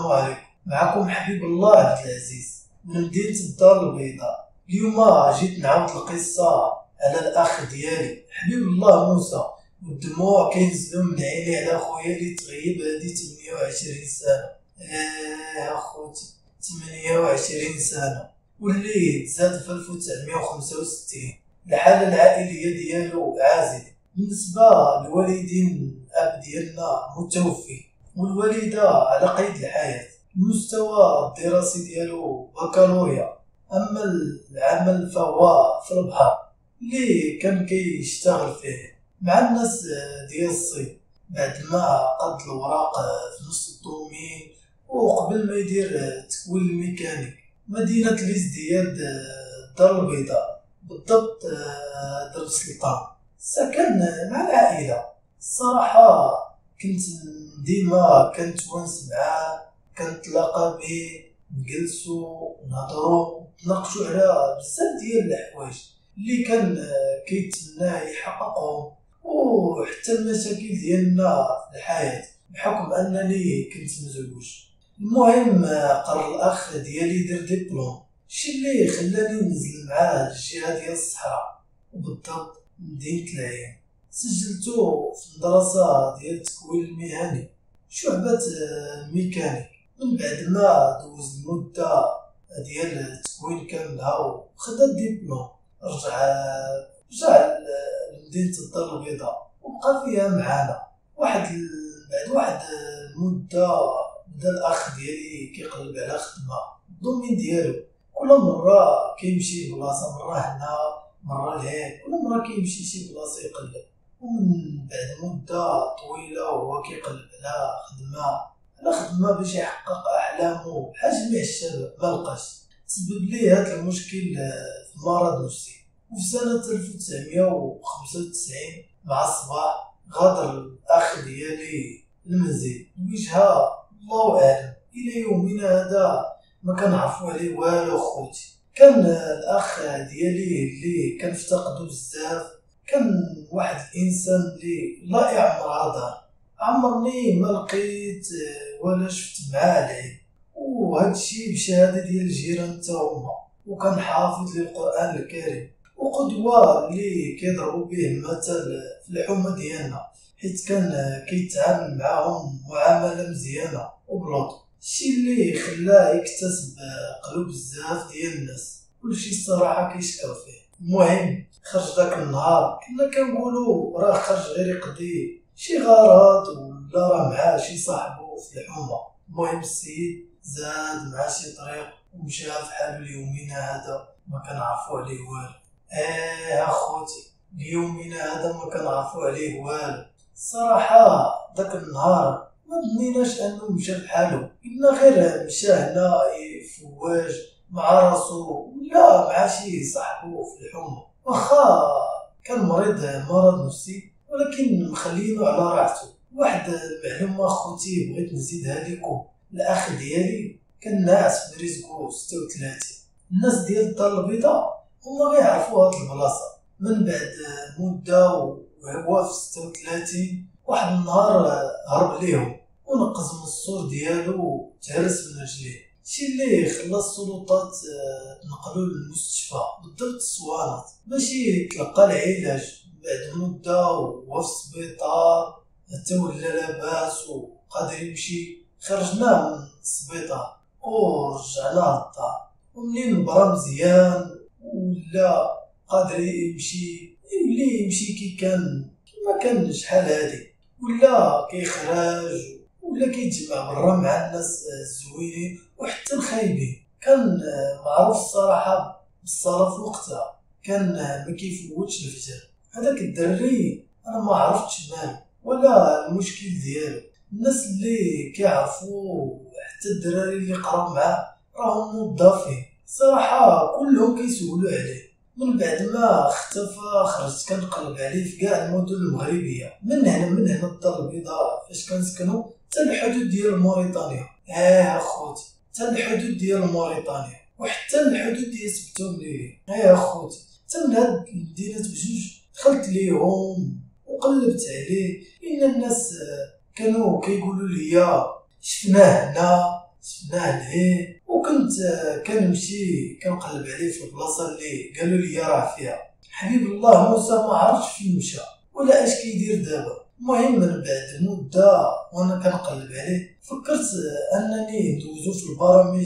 السلام عليكم. معكم حبيب الله عبد العزيز من مدينة الدار البيضاء. اليوم جيت نعاود القصة على الأخ ديالي حبيب الله موسى، والدموع كينزلوا من عيني على خويا اللي تغيب هادي 28 سنة. أخوتي 28 سنة، واللي تزاد في 1965. الحالة العائلية ديالو عازلة. بالنسبة للوالدين، الأب ديالنا متوفي والوالدة على قيد الحياة. المستوى الدراسي ديالو بكالوريا، أما العمل فهو في البحر اللي كان كيشتغل فيه مع الناس ديال الصيد، بعد ما قد الوراق في نص الدومين وقبل ما يدير تكوين الميكانيك. مدينة الازدياد الدار البيضاء، بالضبط درب السلطان. سكن مع العائلة. الصراحة كنت ديما كنتوانس معاه، كنتلاقى بيه، نجلسو نهضرو نتناقشو على بزاف ديال الحوايج اللي كان كيتمناه يحققهم، وحتى المشاكل ديالنا في الحياة بحكم انني كنت مزوج. المهم قرر الاخ ديالي يدير ديبلوم، الشي اللي خلاني ننزل معاه للجهة ديال الصحراء، وبالضبط مدينة العين. سجلتو في المدرسة ديال التكوين المهني شعبة الميكانيك. من بعد ما دوز المدة ديال التكوين كاملها وخدا الدبلوم، رجع لمدينة الدار البيضاء وبقى فيها معانا. بعد واحد المدة بدا الأخ ديالي كيقلب على خدمة الدومين ديالو. كل مرة كيمشي لبلاصة، مرة هنا مرة لهيك، كل مرة كيمشي شي بلاصة يقلب. ومن بعد مدة طويلة وهو كيقلب على خدمة باش يحقق أحلامه بحال جميع الشباب، ملقاش. تسبب ليه هذا المشكل في مرض نفسي. وفي سنة 1995 مع الصباح غادر الأخ ديالي المنزل بوجهة الله أعلم. إلى يومنا هذا ما كنعرفو عليه والو. خوتي كان الأخ ديالي اللي كنفتقدو بزاف، كان واحد الإنسان اللي الله يعمر هذا. عمرني ما لقيت ولا شفت معاه العيب، وهذا الشيء بشهادة ديال الجيران تا هما. وكان حافظ للقرآن الكريم وقدوة اللي كيضربوا به مثل في الحومة ديالنا، حيت كان كيتعامل معاهم معاملة مزيانة وبلطف، الشيء اللي خلاه يكتسب قلوب بزاف ديال الناس. كلشي الصراحة كيشكر فيه. المهم خرج داك النهار، كنا كنقولوا راه خرج غير يقضي شي غرض ولا راه معاه شي صاحبو في الحومة. المهم السيد زاد مع شي طريق ومشى في حالو. ليومنا هذا ما كنعرفو عليه والو. اخوتي ليومنا هذا ما كنعرفو عليه والو. الصراحة داك النهار ما ظنيناش انه مشى بحالو، إلا غير مشى هنا يفواج مع راسو ولا مع شي صاحبو في الحومة. واخا كان مرض نفسي، ولكن مخلينو على راحته. واحد المعلومة خوتي بغيت نزيدها لكم، الأخ ديالي كان ناعس في رزقو 36. الناس ديال الدار البيضاء هما غيعرفوا هاد البلاصة. من بعد مدة وهو في 36 واحد النهار هرب ليهم ونقز من السور ديالو وتهرس من رجليه، الشي اللي خلى السلطات تنقلو للمستشفى، بالضبط الصوانات، باش يتلقى العلاج. بعد مدة وهو في السبيطار حتى ولا لاباس وقادر يمشي. خرجناه من السبيطار ورجعناه للدار، ومنين برا مزيان ولا قادر يمشي، يولي يمشي كي ما كان شحال هادي، ولا كيخرج ولا كيتجمع برا مع الناس الزوينين وحتى الخايبين. كان معروف الصراحة بالصلاة في وقتها، كان ما كيفوتش الفجر. هذاك الدري انا ما عرفتش مالو ولا المشكل ديالو. الناس اللي كيعرفوا حتى الدراري اللي قراو معاه راهم موظفين، صراحة كلهم كيسولوا عليه. من بعد ما اختفى خرجت كنقلب عليه في كاع المدن المغربية، من هنا الدار البيضاء فاش كنسكنوا حتى الحدود ديال موريتانيا. اخوتي حتى الحدود ديال موريتانيا وحتى الحدود ديال سبتوني. اخوتي حتى من هاد المدينات بجوج دخلت ليهم وقلبت عليه، إن الناس كانوا كيقولوا لي شفناه هنا شفناه لهيه، وكنت كنمشي كنقلب عليه في البلاصه اللي قالوا لي راه فيها. حبيب الله موسى ما عرفتش فين مشى ولا اش كيدير دابا. المهم من بعد مده وانا كنقلب عليه فكرت انني ندوزو في البرامج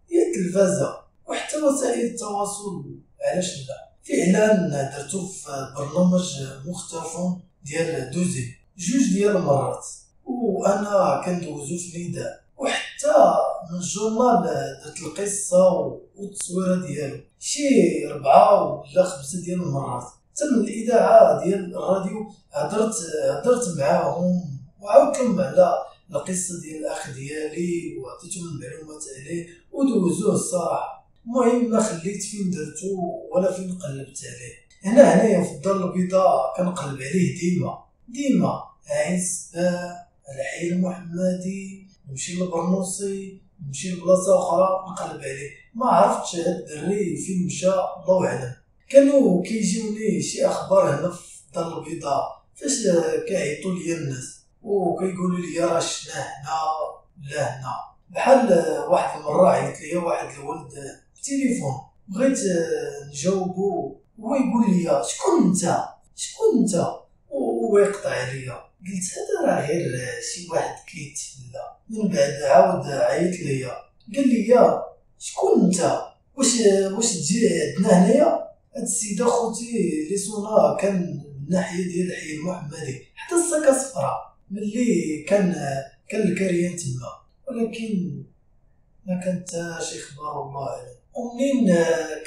ديال التلفازه وحتى وسائل التواصل، علاش لا. فعلا درتو في برنامج مختفى ديال دوزي جوج ديال المرات، وانا كندوزو في النداء، وحتى من الجورنال درت القصه والتصويره ديالو شي 4 ولا 5 ديال المرات. حتى من الاذاعه ديال الراديو هضرت معاهم وعاودت لهم على القصه ديال الاخ ديالي وعطيتهم المعلومات عليه ودوزوه الصراحه. المهم ما خليت فين درتو ولا فين قلبت عليه. هنايا في الدار البيضاء كنقلب عليه ديما عايز على حي المحمدي، نمشي للبرنوسي، نمشي لبلاصه اخرى نقلب عليه. ما عرفتش هاد الدري فين مشى، الله اعلم. كانوا كيجيوني شي اخبار هنا في الدار البيضاء فاش كيعيطوا لي الناس وكيقولوا لي راه شفناه هنا لا هنا. بحال واحد المره عيط ليا واحد الولد في التليفون، بغيت نجاوبو هو يقول لي شكون انت ويقطع عليا. قلت هذا راه غير شي واحد كيتسلى. من بعد عاود عيط ليا قال لي شكون انت، واش تجي عندنا هنايا. هاد السيده خوتي اللي صونا كان من ناحيه ديال الحي المحمدي حتى الساكا صفراء ملي كان الكريان تما، ولكن ما كانت شي اخبار الله اعلم. ومنين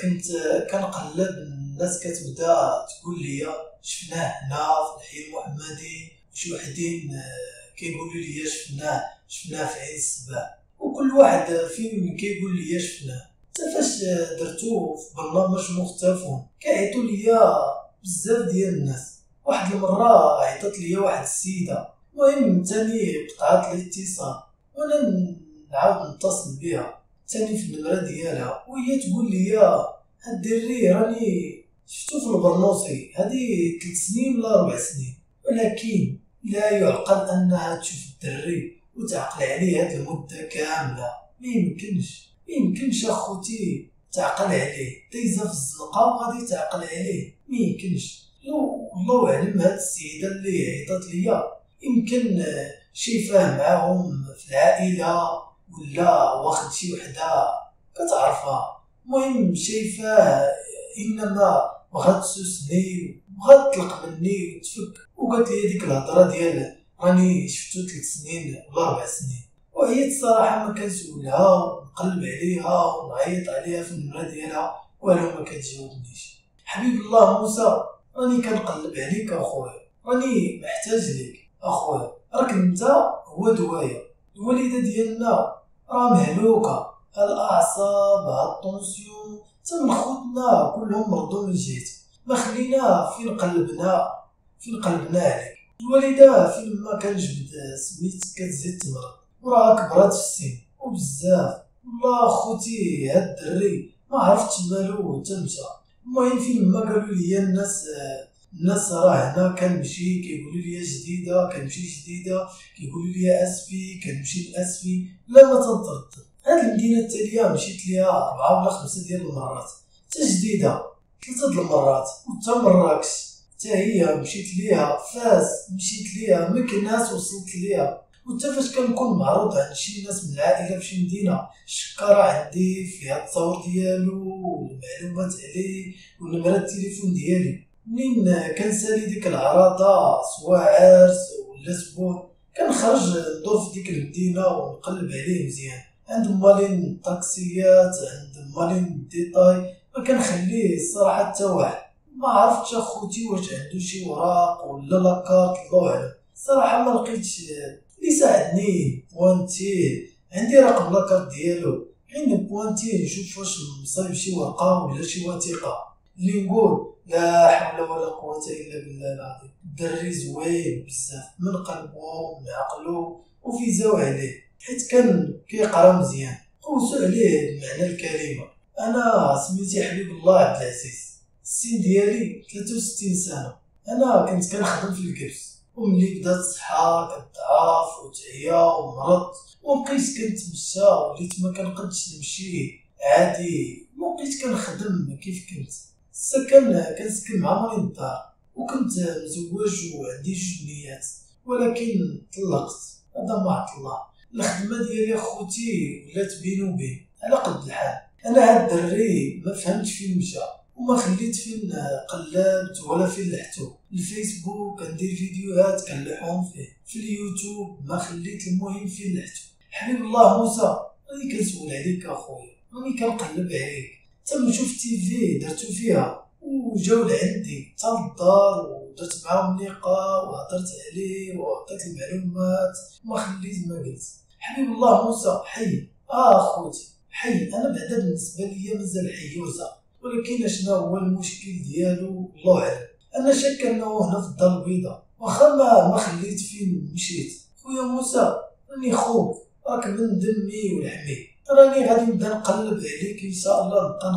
كنت كنقلب الناس كتبدا تقول لي شفناه هنا في الحي المحمدي، وشي وحدين كيقولوا لي شفناه في عين الصباح، وكل واحد فين كيقول لي شفناه. حتى فاش درتو في برنامج مختفى كيعيطوا لي بزاف ديال الناس. واحد المره عيطت لي واحد السيده، المهم تاني قطعت الاتصال وانا نعاود نتصل بها تاني في النمره ديالها، وهي تقول لي هاد الدري راني شفتو في البرنوسي هادي 3 سنين ولا 4 سنين، ولكن لا يعقل انها تشوف الدري وتعقل عليه هاد المده كامله. ما يمكنش اخوتي تعقل عليه، دايزه في الزنقه وغادي تعقل عليه، ما يمكنش. الله اعلم. هاد السيده اللي عيطت ليا يمكن شايفاه معاهم في العائله ولا واخد شي وحده كتعرفها. المهم شايفاه انما بغات تسوسني بغات تطلق مني وتفك، وقالت لي هذيك الهضره ديال راني شفتو 3 سنين ولا 4 سنين. وعيت الصراحه ما كنسولها ونقلب عليها ونعيط عليها في النمره ديالها والو ما كتجاوبنيش. حبيب الله موسى راني كنقلب عليك اخويا، راني محتاج ليك اخويا، راك انت هو دوايا. الوالده ديالنا راه مهلوكه، الاعصاب الطونسيون حتى من خوتنا كلهم مرضوا من جهتك، ما خلينا فين قلبنا عليك. الوالده فين ما كان جبد سميت كتزيد تمرض وراه كبرات في السن وبزاف. والله خوتي هاد الدري ما عرفتش مالو تمشى. المهم فين ما قالوا لي الناس راه هنا كنمشي كيقولوا لي جديده، كنمشي جديده كيقولوا لي اسفي، كنمشي لاسفي، لا ما تنطرد. هاد المدينه التاليه مشيت ليها 4 ولا 5 ديال المرات، حتى جديده 3 د المرات، وحتى مراكش حتى هي مشيت ليها، فاس مشيت ليها، مكناس وصلت ليها. وحتى فاش كنكون معروض عند شي ناس من العائله في شي مدينه الشكاره عندي فيها التصاور ديالو والمعلومات عليه ونمرة التليفون ديالي. منين كنسالي ديك العراضه سواء عرس ولا سبون كنخرج ندور في ديك المدينه ونقلب عليه مزيان، عند مالين الطاكسيات، عند مالين الديتاي، ما كنخليه الصراحه حتى واحد. ما عرفتش اخوتي واش عنده شي وراق ولا لاكارت، الله اعلم. الصراحه ما لقيتش اللي ساعدني بوانتي، عندي رقم لاكارت ديالو غير بوانتي نشوف واش مصايب شي ورقه ولا شي وثيقه اللي نقول لا حول ولا قوه الا بالله العظيم. الدري زوين بزاف من قلبه من عقله وفيزاو عليه حيت كان كيقرا مزيان، قوسوا عليه بمعنى الكلمه. انا سميتي حبيب الله عبد العزيز، السن ديالي 63 سنه، انا كنت كنخدم في الكبس، وملي بدات الصحة كتضعف وتعيا ومرضت وبقيت كنتمشى وليت ما كنقدش نمشي عادي، وبقيت كنخدم كيف كنت. كنسكن مع مريض الدار، وكنت مزوج وعندي جوج بنيات، ولكن طلقت. هذا ما عطا الله. الخدمة ديالي اخوتي ولات بيني وبين على قد الحال. انا هاد الدري ما فهمتش فين مشى وما خليت فين قلبت ولا فين لحتو. الفيسبوك كندير فيديوهات كنلحهم فيه، في اليوتيوب ما خليت المهم فين لحتو. حبيب الله موسى راني كنسول عليك اخويا، راني كنقلب عليك، تم نشوف تيفي درتو فيها وجاو لعندي حتى للدار ودرت معاهم لقاء وهضرت عليه وعطيت المعلومات وما خليت ما قلت. حبيب الله موسى حي اخوتي حي. انا بعدا بالنسبه ليا مازال حي ورزق، ولكن شنو هو المشكل ديالو الله اعلم. انا شاك انه هنا في الدار البيضاء، واخا ما خليت فين مشيت. خويا موسى راني خوك، راك من دمي ولحمي، راني غادي نبدا نقلب عليك ان شاء الله، نبقى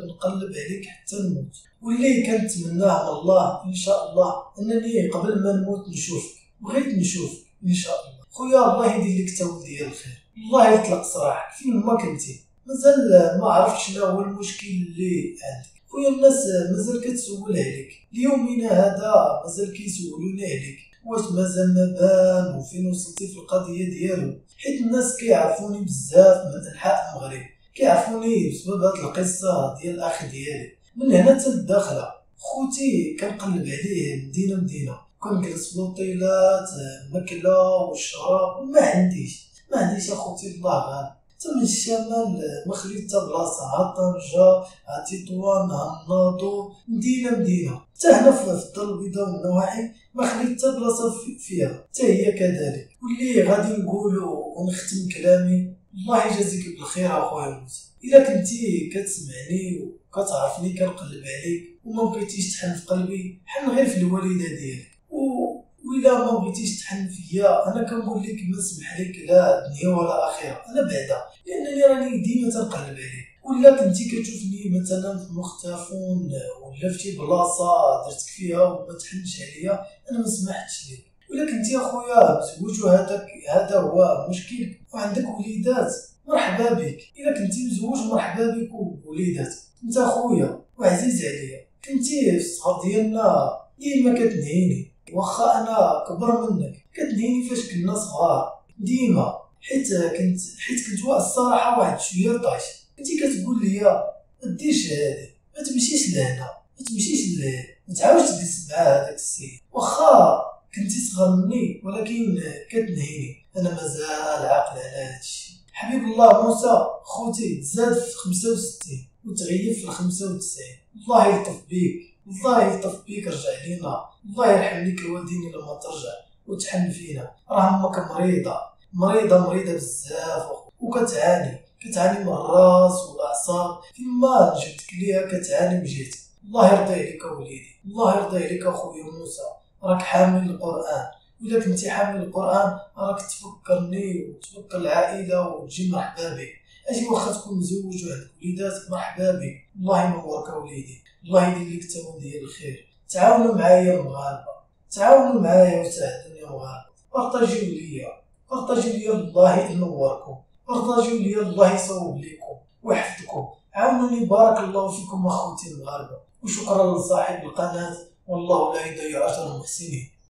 نقلب عليك حتى نموت. واللي كنتمناه من الله ان شاء الله انني قبل ما نموت نشوفك، بغيت نشوفك ان شاء الله. خويا الله يدير لك تا ولدي الخير، الله يطلق سراحك فين ما كنتي. مازال ما عرفتش شنو هو المشكل اللي عندك. خويا الناس مازال كتسول عليك ليومنا هذا، مازال كيسولوني عليك واش مازال ما بان وفين وصلتي في القضيه ديالو. حيت الناس كيعرفوني بزاف من انحاء المغرب، كيعرفوني بسبب هاد القصه ديال الاخ ديالي. من هنا حتى الداخله خوتي كنقلب عليه مدينه، كنجلس في لوطيلات ماكله والشراب، وما عنديش اخوتي الله غالب. حتى من الشمال ما خليت حتى بلاصه، ها طنجه ها تطوان ها الناضو، مدينه حتى هنا في الدار البيضاء والنواحي ما خليت حتى بلاصه فيها حتى هي كذلك. واللي غادي نقولوا ونختم كلامي، الله يجازيك بالخير اخويا موسى. الا كنتي كتسمعني وكتعرفني كنقلب عليك وما بغيتيش تحن في قلبي، حن غير في الوالده ديالك. وإلا ما بغيتيش تحن فيا انا كنقول لك ما نسمح لك لا دنيا ولا اخره، انا بعدا، لانني راني ديما تنقلب عليك. ولا كنتي كتشوفني مثلا في مختفون ولا في شي بلاصه درتك فيها وما تحنش عليا، انا ما سمحتش لك. ولا كنتي اخويا مزوج هذا هو مشكل وعندك وليدات، مرحبا بك. الا كنتي مزوج مرحبا بك ووليدات، انت اخويا وعزيز عليا. كنتي في الصغر ديالنا ديما كتنهيني، واخا انا كبر منك كتنهيني فاش كنا صغار ديما، حيت كنت واحد الصراحه واحد شويه طايش. كنتي كتقول لي ما ديرش هادي، ما تمشيش لهنا، ما تمشيش لهنا، ما تعاودش تجلس مع هذاك السيد. واخا كنتي صغر مني ولكن كتنهيني، انا مازال عاقل على هادشي. حبيب الله موسى خوتي تزاد في 65 وتغيب في 95، الله يلطف بيك، الله يلطف بيك، رجع لينا، الله يرحم ليك الوالدين لما ترجع وتحن فينا. راه امك مريضه بزاف وكتعاني من الراس والاعصاب، فيما جبتك ليها كتعاني بجهتك. الله يرضي عليك وليدي، الله يرضي عليك اخويا موسى، راك حامل القران، وإلا كنتي حامل القران راك تفكرني وتفكر العائله وتجي مرحبا بك. اجي واخا تكون مزوج وعندك وليدات مرحبا بك، الله ينورك وليدي، الله يدير لك تا ولدي الخير. تعاونوا معايا المغاربه، تعاونوا معايا وساعدوني يا مغاربه، بارطاجيو ليا الله ينوركم، بارطاجيو ليا الله يصوب ليكم ويحفظكم. عاونوني بارك الله فيكم اخوتي المغاربه، وشكرا لصاحب القناه، والله لا يضيع اجر المحسنين.